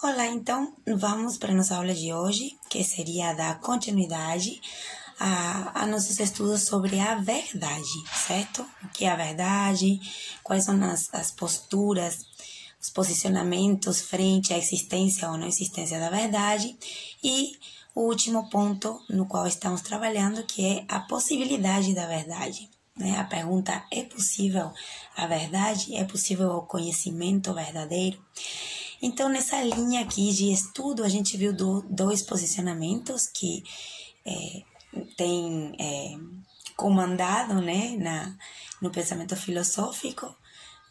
Olá, então vamos para a nossa aula de hoje, que seria dar continuidade a nossos estudos sobre a verdade, certo? O que é a verdade, quais são as posturas, os posicionamentos frente à existência ou não existência da verdade e o último ponto no qual estamos trabalhando, que é a possibilidade da verdade. A pergunta: é possível a verdade? É possível o conhecimento verdadeiro? Então, nessa linha aqui de estudo, a gente viu dois posicionamentos que têm comandado no pensamento filosófico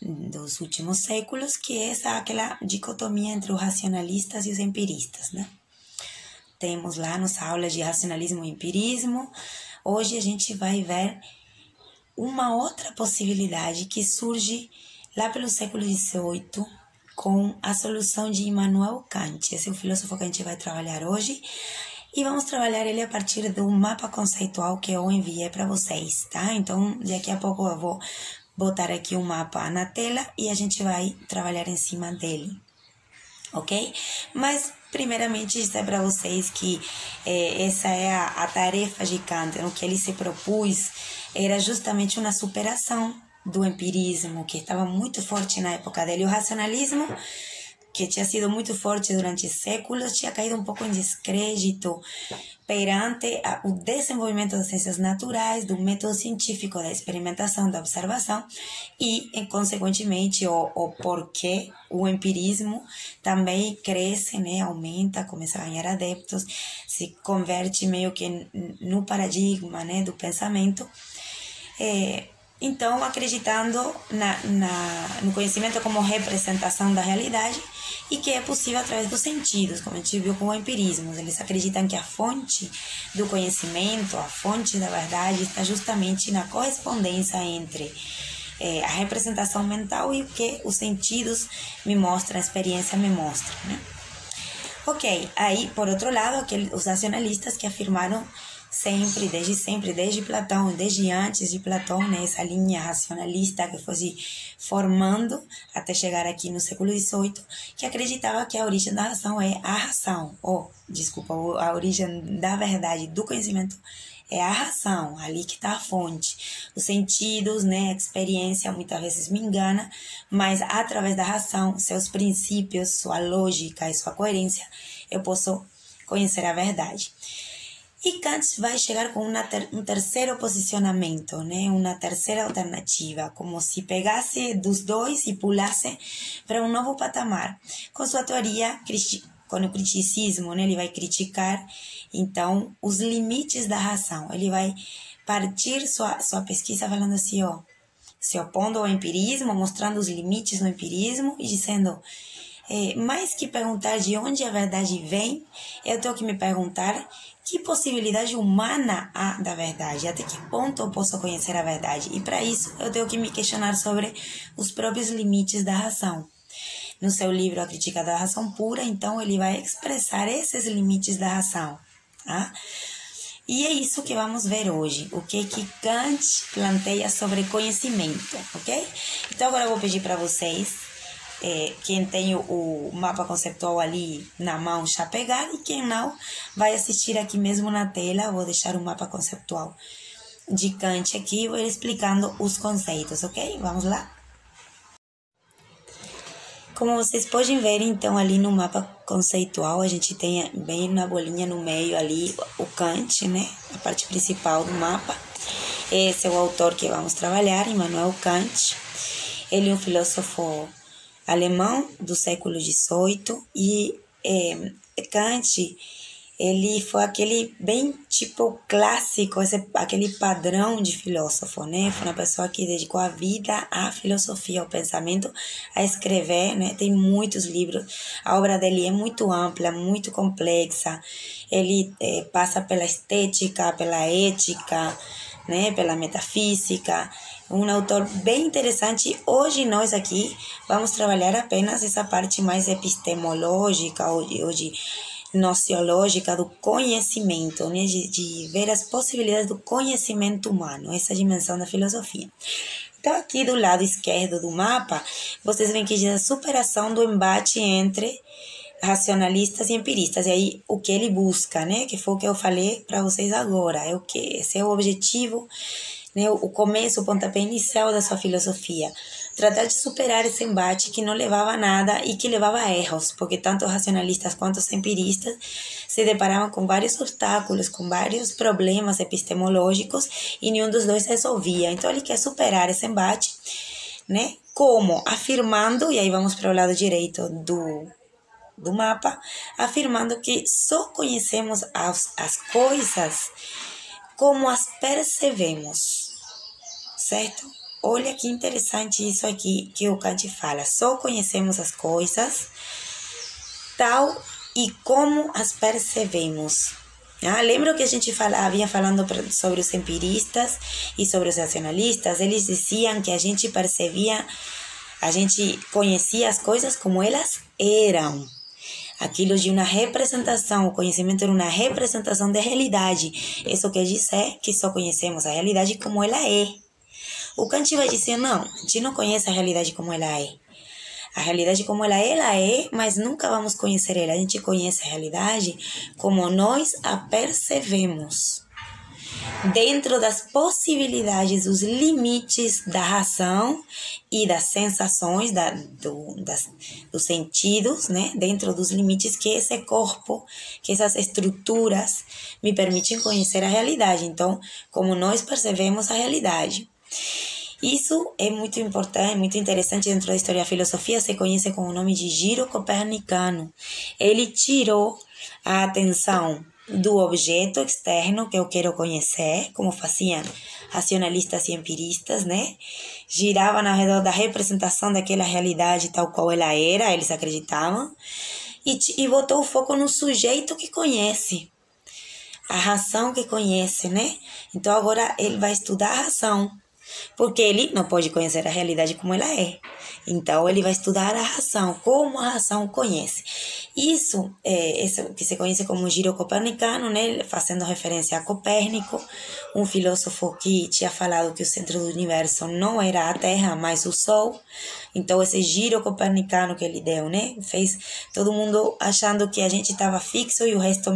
dos últimos séculos, que é aquela dicotomia entre os racionalistas e os empiristas, né? Temos lá nossa aula de racionalismo e empirismo. Hoje a gente vai ver uma outra possibilidade que surge lá pelo século XVIII com a solução de Immanuel Kant. Esse é o filósofo que a gente vai trabalhar hoje e vamos trabalhar ele a partir do mapa conceitual que eu enviei para vocês, tá? Então, daqui a pouco eu vou botar aqui um mapa na tela e a gente vai trabalhar em cima dele, ok? Mas, primeiramente, dizer para vocês que essa é a tarefa de Kant, o que ele se propôs era justamente uma superação do empirismo, que estava muito forte na época dele. O racionalismo, que tinha sido muito forte durante séculos, tinha caído um pouco em descrédito perante o desenvolvimento das ciências naturais, do método científico, da experimentação, da observação e, consequentemente, o porquê o empirismo também cresce, aumenta, começa a ganhar adeptos, se converte meio que no paradigma, do pensamento. Então, acreditando no conhecimento como representação da realidade e que é possível através dos sentidos, como a gente viu com o empirismo. Eles acreditam que a fonte do conhecimento, a fonte da verdade, está justamente na correspondência entre a representação mental e o que os sentidos me mostram, a experiência me mostra, né? Ok, aí, por outro lado, os racionalistas que afirmaram desde Platão, desde antes de Platão, essa linha racionalista que foi se formando até chegar aqui no século XVIII, que acreditava que a origem da razão é a razão, a origem da verdade, do conhecimento é a razão, ali que está a fonte. Os sentidos, a experiência muitas vezes me engana, mas através da razão, seus princípios, sua lógica e sua coerência, eu posso conhecer a verdade. E Kant vai chegar com um terceiro posicionamento, uma terceira alternativa, como se pegasse dos dois e pulasse para um novo patamar. Com sua teoria, com o criticismo, ele vai criticar, então, os limites da razão. Ele vai partir sua pesquisa falando assim, se opondo ao empirismo, mostrando os limites do empirismo e dizendo: mais que perguntar de onde a verdade vem, eu tenho que me perguntar que possibilidade humana há da verdade, até que ponto eu posso conhecer a verdade. E para isso eu tenho que me questionar sobre os próprios limites da razão. No seu livro A Crítica da Razão Pura, então, ele vai expressar esses limites da razão, tá? E é isso que vamos ver hoje, o que Kant planteia sobre conhecimento, ok? Então agora eu vou pedir para vocês, quem tem o mapa conceptual ali na mão já pegar, e quem não, vai assistir aqui mesmo na tela. Eu vou deixar o mapa conceptual de Kant aqui, vou explicando os conceitos, ok? Vamos lá? Como vocês podem ver, então, ali no mapa conceitual, a gente tem bem na bolinha no meio ali o Kant, a parte principal do mapa. Esse é o autor que vamos trabalhar, Immanuel Kant. Ele é um filósofo alemão do século XVIII e Kant, ele foi aquele bem tipo clássico, aquele padrão de filósofo, Foi uma pessoa que dedicou a vida à filosofia, ao pensamento, a escrever, Tem muitos livros, a obra dele é muito ampla, muito complexa, ele passa pela estética, pela ética, pela metafísica, um autor bem interessante. Hoje nós aqui vamos trabalhar apenas essa parte mais epistemológica ou de nociológica do conhecimento, de ver as possibilidades do conhecimento humano, essa dimensão da filosofia. Então, aqui do lado esquerdo do mapa, vocês veem que diz a superação do embate entre racionalistas e empiristas. E aí, o que ele busca, né? Que foi o que eu falei para vocês agora. É o que? Esse é o objetivo, né? O começo, o pontapé inicial da sua filosofia. Tratar de superar esse embate que não levava a nada e que levava a erros, porque tanto os racionalistas quanto os empiristas se deparavam com vários obstáculos, com vários problemas epistemológicos e nenhum dos dois resolvia. Então, ele quer superar esse embate, né? Como? Afirmando, e aí vamos para o lado direito do mapa, afirmando que só conhecemos as coisas como as percebemos, certo? Olha que interessante isso aqui que o Kant fala. Só conhecemos as coisas tal e como as percebemos. Lembra que a gente havia falando sobre os empiristas e sobre os racionalistas? Eles diziam que a gente percebia, a gente conhecia as coisas como elas eram. Aquilo de uma representação, o conhecimento era uma representação da realidade. Isso quer dizer que só conhecemos a realidade como ela é. O Kant vai dizer, não, a gente não conhece a realidade como ela é. A realidade como ela é, mas nunca vamos conhecer ela. A gente conhece a realidade como nós a percebemos. Dentro das possibilidades, dos limites da razão e das sensações, dos sentidos, né? Dentro dos limites que esse corpo, que essas estruturas me permitem conhecer a realidade. Então, como nós percebemos a realidade. Isso é muito importante, muito interessante dentro da história da filosofia, se conhece com o nome de giro copernicano. Ele tirou a atenção do objeto externo que eu quero conhecer, como faziam racionalistas e empiristas, né? Giravam ao redor da representação daquela realidade tal qual ela era, eles acreditavam, e botou o foco no sujeito que conhece, a razão que conhece, né? Então agora ele vai estudar a razão, porque ele não pode conhecer a realidade como ela é. Então, ele vai estudar a razão, como a razão conhece. Isso que se conhece como giro copernicano, né? Fazendo referência a Copérnico, um filósofo que tinha falado que o centro do universo não era a Terra, mas o Sol. Então, esse giro copernicano que ele deu, né? Fez todo mundo achando que a gente estava fixo e o resto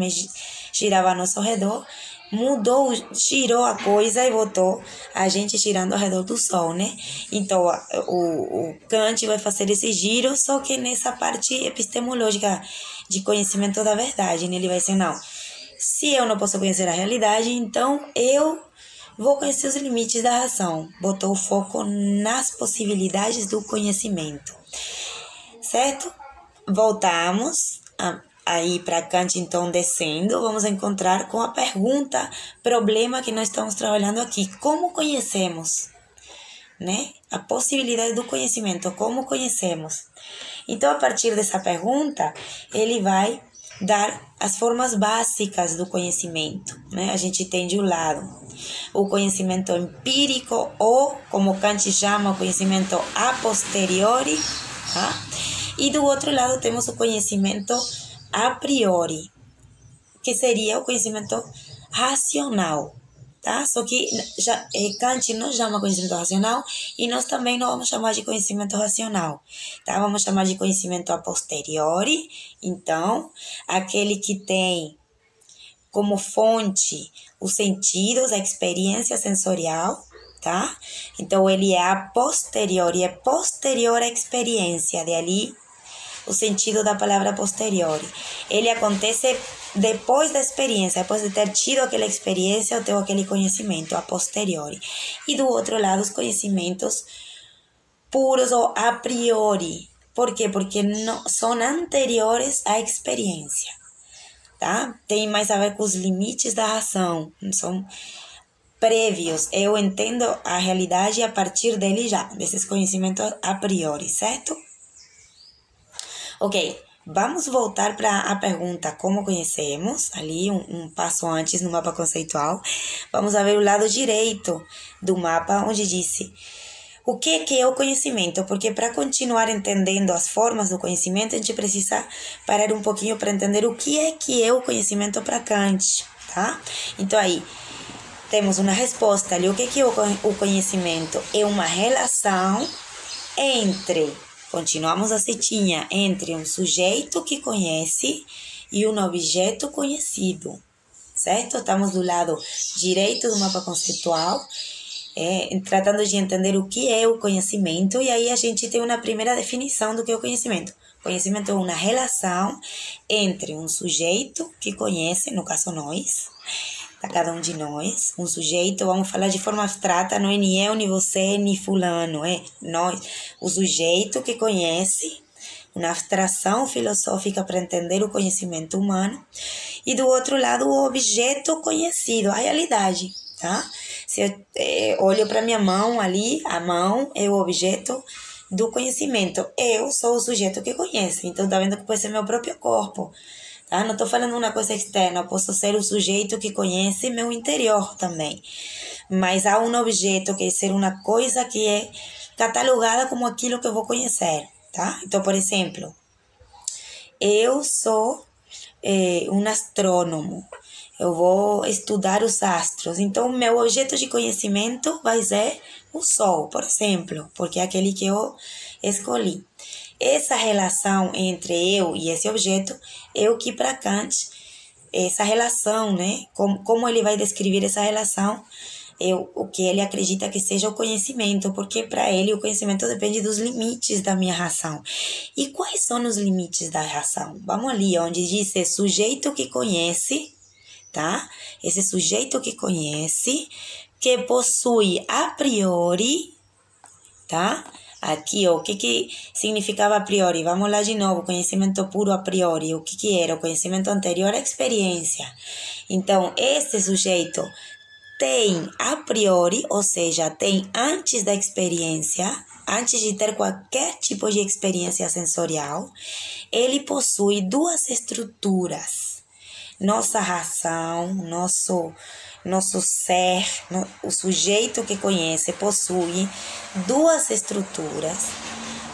girava ao nosso redor. Mudou, girou a coisa e botou a gente girando ao redor do Sol, né? Então, o Kant vai fazer esse giro, só que nessa parte epistemológica de conhecimento da verdade, né? Ele vai dizer, não, se eu não posso conhecer a realidade, então eu vou conhecer os limites da razão. Botou o foco nas possibilidades do conhecimento, certo? Voltamos aí para Kant, então, descendo, vamos encontrar com a pergunta, problema que nós estamos trabalhando aqui. Como conhecemos? Né? A possibilidade do conhecimento, como conhecemos? Então, a partir dessa pergunta, ele vai dar as formas básicas do conhecimento, né? A gente tem de um lado o conhecimento empírico, ou, como Kant chama, o conhecimento a posteriori, tá? E do outro lado temos o conhecimento a priori, que seria o conhecimento racional, tá? Só que Kant não chama conhecimento racional e nós também não vamos chamar de conhecimento racional, tá? Vamos chamar de conhecimento a posteriori, então, aquele que tem como fonte os sentidos, a experiência sensorial, tá? Então, ele é a posteriori, é posterior à experiência, de ali o sentido da palavra posteriori. Ele acontece depois da experiência, depois de ter tido aquela experiência ou ter aquele conhecimento, a posteriori. E do outro lado, os conhecimentos puros ou a priori. Por quê? Porque não, são anteriores à experiência, tá? Tem mais a ver com os limites da razão, são prévios. Eu entendo a realidade a partir dele já, desses conhecimentos a priori, certo? Ok, vamos voltar para a pergunta como conhecemos, ali um passo antes no mapa conceitual. Vamos ver o lado direito do mapa, onde disse o que é o conhecimento, porque para continuar entendendo as formas do conhecimento, a gente precisa parar um pouquinho para entender o que é o conhecimento para Kant, tá? Então aí, temos uma resposta ali, o que é o conhecimento? É uma relação entre Continuamos a setinha entre um sujeito que conhece e um objeto conhecido, certo? Estamos do lado direito do mapa conceitual, tratando de entender o que é o conhecimento, e aí a gente tem uma primeira definição do que é o conhecimento. Conhecimento é uma relação entre um sujeito que conhece, no caso nós, cada um de nós, um sujeito, vamos falar de forma abstrata, não é nem eu, nem você, nem fulano, é nós, o sujeito que conhece, uma abstração filosófica para entender o conhecimento humano, e do outro lado o objeto conhecido, a realidade, tá? Se eu olho para minha mão ali, a mão é o objeto do conhecimento, eu sou o sujeito que conhece, então tá vendo que pode ser meu próprio corpo, tá? Não estou falando uma coisa externa, eu posso ser o sujeito que conhece meu interior também. Mas há um objeto que é ser uma coisa que é catalogada como aquilo que eu vou conhecer, tá? Então, por exemplo, eu sou um astrônomo, eu vou estudar os astros. Então, meu objeto de conhecimento vai ser o Sol, por exemplo, porque é aquele que eu escolhi. Essa relação entre eu e esse objeto é o que para Kant, essa relação, né? Como ele vai descrever essa relação, o que ele acredita que seja o conhecimento, porque para ele o conhecimento depende dos limites da minha razão. E quais são os limites da razão? Vamos ali, onde diz sujeito que conhece, tá? Esse sujeito que conhece, que possui a priori, tá? Aqui, ó, o que significava a priori? Vamos lá de novo, conhecimento puro a priori. O que era? O conhecimento anterior à experiência. Então, este sujeito tem a priori, ou seja, tem antes da experiência, antes de ter qualquer tipo de experiência sensorial, ele possui duas estruturas. Nossa razão, nosso ser, o sujeito que conhece possui duas estruturas,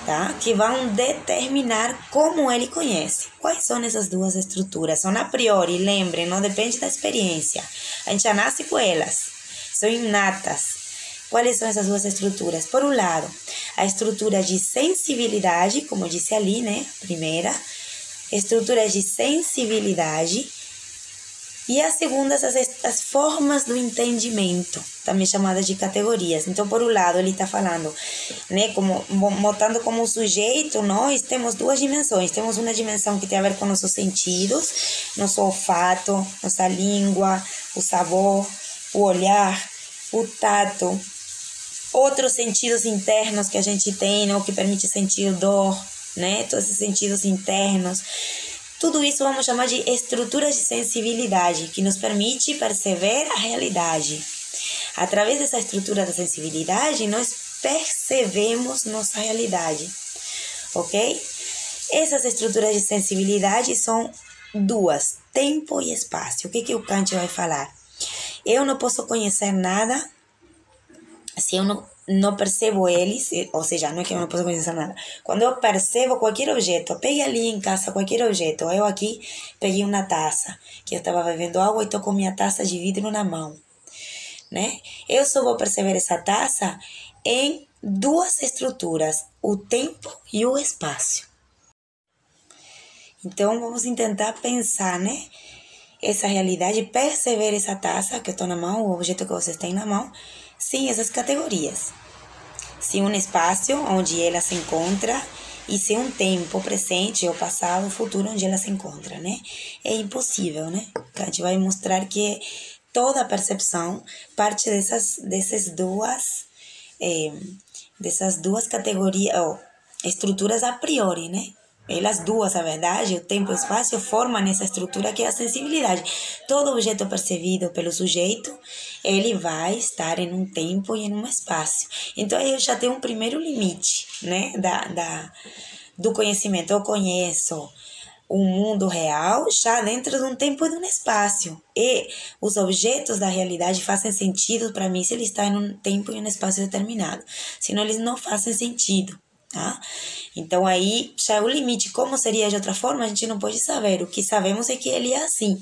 tá? Que vão determinar como ele conhece. Quais são essas duas estruturas? São a priori, lembrem, não depende da experiência. A gente já nasce com elas, são inatas. Quais são essas duas estruturas? Por um lado, a estrutura de sensibilidade, como eu disse ali, né? Primeira, estrutura de sensibilidade. E a segunda, as formas do entendimento, também chamadas de categorias. Então, por um lado, ele está falando, né, mostrando como sujeito, nós temos duas dimensões. Temos uma dimensão que tem a ver com nossos sentidos, nosso olfato, nossa língua, o sabor, o olhar, o tato, outros sentidos internos que a gente tem, né, que permite sentir dor, né, todos esses sentidos internos. Tudo isso vamos chamar de estruturas de sensibilidade, que nos permite perceber a realidade. Através dessa estrutura da sensibilidade, nós percebemos nossa realidade, ok? Essas estruturas de sensibilidade são duas, tempo e espaço. O que o Kant vai falar? Eu não posso conhecer nada se eu não percebo eles, ou seja, não é que eu não posso conhecer nada. Quando eu percebo qualquer objeto, peguei ali em casa qualquer objeto, eu aqui peguei uma taça, que eu estava bebendo água e estou com minha taça de vidro na mão, né? Eu só vou perceber essa taça em duas estruturas, o tempo e o espaço. Então, vamos tentar pensar, né? Essa realidade, perceber essa taça que eu estou na mão, o objeto que vocês têm na mão, sem essas categorias. Sem um espaço onde ela se encontra e sem um tempo presente, ou passado, ou futuro onde ela se encontra, né? É impossível, né? Kant vai mostrar que toda a percepção parte dessas duas categorias, ou estruturas a priori, né? Elas duas, a verdade, o tempo e o espaço formam essa estrutura que é a sensibilidade. Todo objeto percebido pelo sujeito, ele vai estar em um tempo e em um espaço. Então, eu já tenho um primeiro limite, né, do conhecimento. Eu conheço o mundo real já dentro de um tempo e de um espaço. E os objetos da realidade fazem sentido para mim se eles estão em um tempo e um espaço determinado. Senão, eles não fazem sentido. Tá? Então aí já é o limite. Como seria de outra forma, a gente não pode saber. O que sabemos é que ele é assim,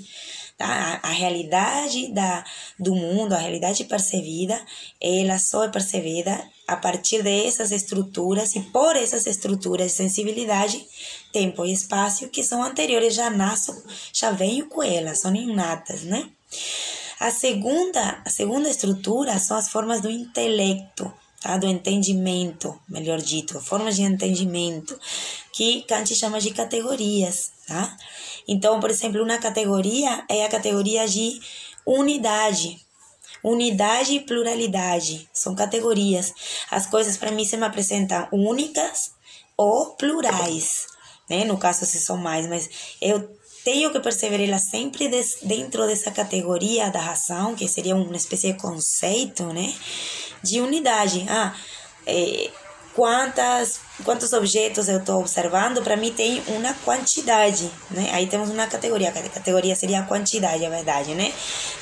tá? A realidade do mundo, a realidade percebida, ela só é percebida a partir dessas estruturas e por essas estruturas de sensibilidade, tempo e espaço que são anteriores, já nascem, já venho com elas, são innatas, né? A segunda estrutura são as formas do intelecto, tá? Do entendimento, melhor dito, formas de entendimento, que Kant chama de categorias, tá? Então, por exemplo, uma categoria é a categoria de unidade. Unidade e pluralidade são categorias. As coisas para mim se me apresentam únicas ou plurais, né? No caso, se são mais, mas eu tenho que perceber ela sempre dentro dessa categoria da razão, que seria uma espécie de conceito, né? De unidade. Quantos objetos eu estou observando, para mim tem uma quantidade, né? Aí temos uma categoria, a categoria seria a quantidade, a verdade, né?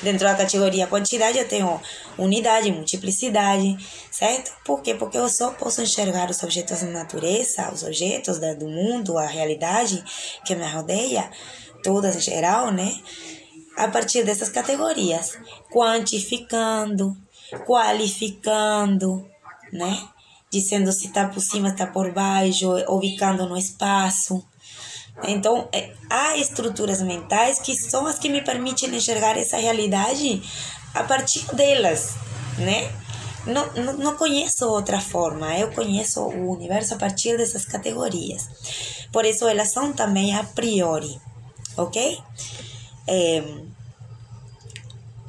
Dentro da categoria quantidade eu tenho unidade, multiplicidade, certo? Por quê? Porque eu só posso enxergar os objetos da natureza, os objetos do mundo, a realidade que me rodeia, todas em geral, né? A partir dessas categorias, quantificando, qualificando, né? Dizendo se está por cima, está por baixo, ubicando no espaço. Então, há estruturas mentais que são as que me permitem enxergar essa realidade a partir delas, né? Não conheço outra forma, eu conheço o universo a partir dessas categorias. Por isso, elas são também a priori, ok?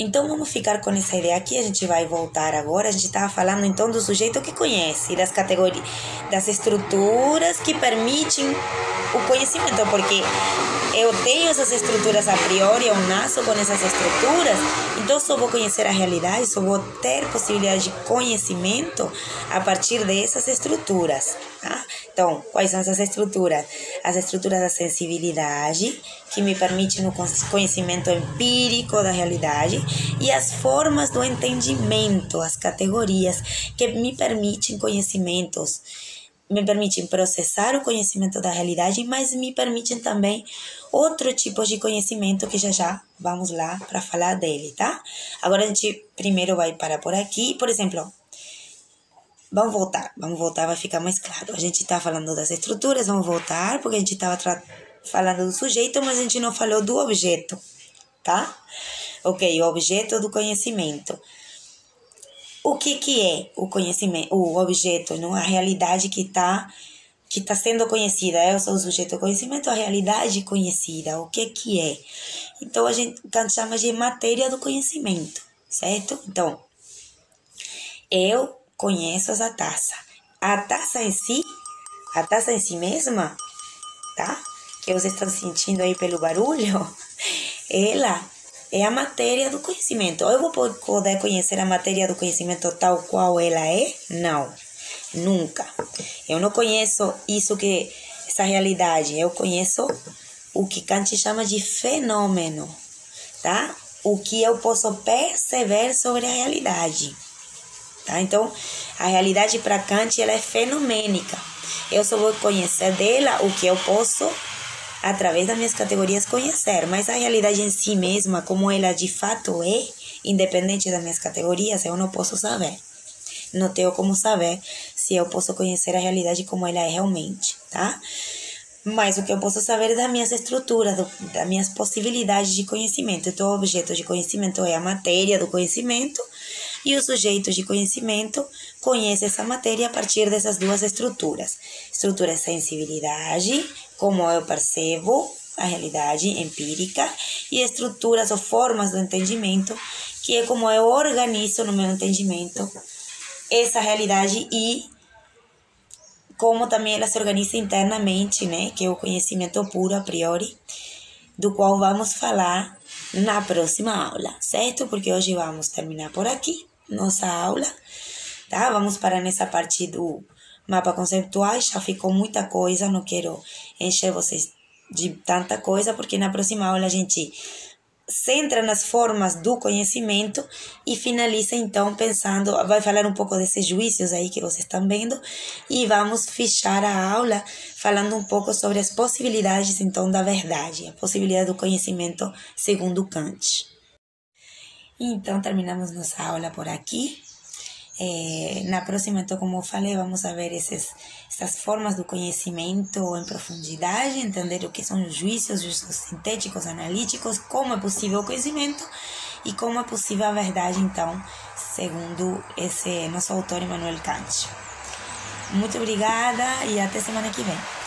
Então, vamos ficar com essa ideia aqui, a gente vai voltar agora. A gente estava falando, então, do sujeito que conhece, das categorias, das estruturas que permitem o conhecimento, porque eu tenho essas estruturas a priori, eu nasço com essas estruturas, então só vou conhecer a realidade, só vou ter possibilidade de conhecimento a partir dessas estruturas, tá? Então, quais são essas estruturas? As estruturas da sensibilidade, que me permitem o conhecimento empírico da realidade, e as formas do entendimento, as categorias que me permitem conhecimentos, me permitem processar o conhecimento da realidade, mas me permitem também outro tipo de conhecimento que já vamos lá para falar dele, tá? Agora a gente primeiro vai parar por aqui, por exemplo, vamos voltar, vai ficar mais claro. A gente está falando das estruturas, vamos voltar, porque a gente estava falando do sujeito, mas a gente não falou do objeto, tá? Ok, o objeto do conhecimento. O que é o conhecimento, o objeto, não? A realidade que está sendo conhecida. Eu sou o sujeito do conhecimento, a realidade conhecida. O que é? Então, a gente chama de matéria do conhecimento, certo? Então, eu conheço essa taça. A taça em si mesma, tá? Que vocês estão sentindo aí pelo barulho, ela é a matéria do conhecimento. Eu vou poder conhecer a matéria do conhecimento tal qual ela é? Não, nunca. Eu não conheço essa realidade. Eu conheço o que Kant chama de fenômeno, tá? O que eu posso perceber sobre a realidade, tá? Então, a realidade para Kant, ela é fenomênica. Eu só vou conhecer dela o que eu posso, através das minhas categorias, conhecer, mas a realidade em si mesma, como ela de fato é, independente das minhas categorias, eu não posso saber. Não tenho como saber se eu posso conhecer a realidade como ela é realmente, tá? Mas o que eu posso saber é das minhas estruturas, das minhas possibilidades de conhecimento. Então, o objeto de conhecimento é a matéria do conhecimento, e o sujeito de conhecimento conhece essa matéria a partir dessas duas estruturas. Estrutura de sensibilidade, como eu percebo a realidade empírica, e estruturas ou formas do entendimento, que é como eu organizo no meu entendimento essa realidade e como também ela se organiza internamente, né? Que é o conhecimento puro a priori, do qual vamos falar na próxima aula, certo? Porque hoje vamos terminar por aqui nossa aula, tá? Vamos parar nessa parte do mapa conceitual, já ficou muita coisa, não quero encher vocês de tanta coisa, porque na próxima aula a gente centra nas formas do conhecimento e finaliza então pensando, vai falar um pouco desses juízos aí que vocês estão vendo e vamos fechar a aula falando um pouco sobre as possibilidades então da verdade, a possibilidade do conhecimento segundo Kant. Então terminamos nossa aula por aqui. Na próxima, então, como eu falei, vamos a ver essas formas do conhecimento em profundidade, entender o que são os juízos sintéticos, analíticos, como é possível o conhecimento e como é possível a verdade, então, segundo esse nosso autor Immanuel Kant. Muito obrigada e até semana que vem.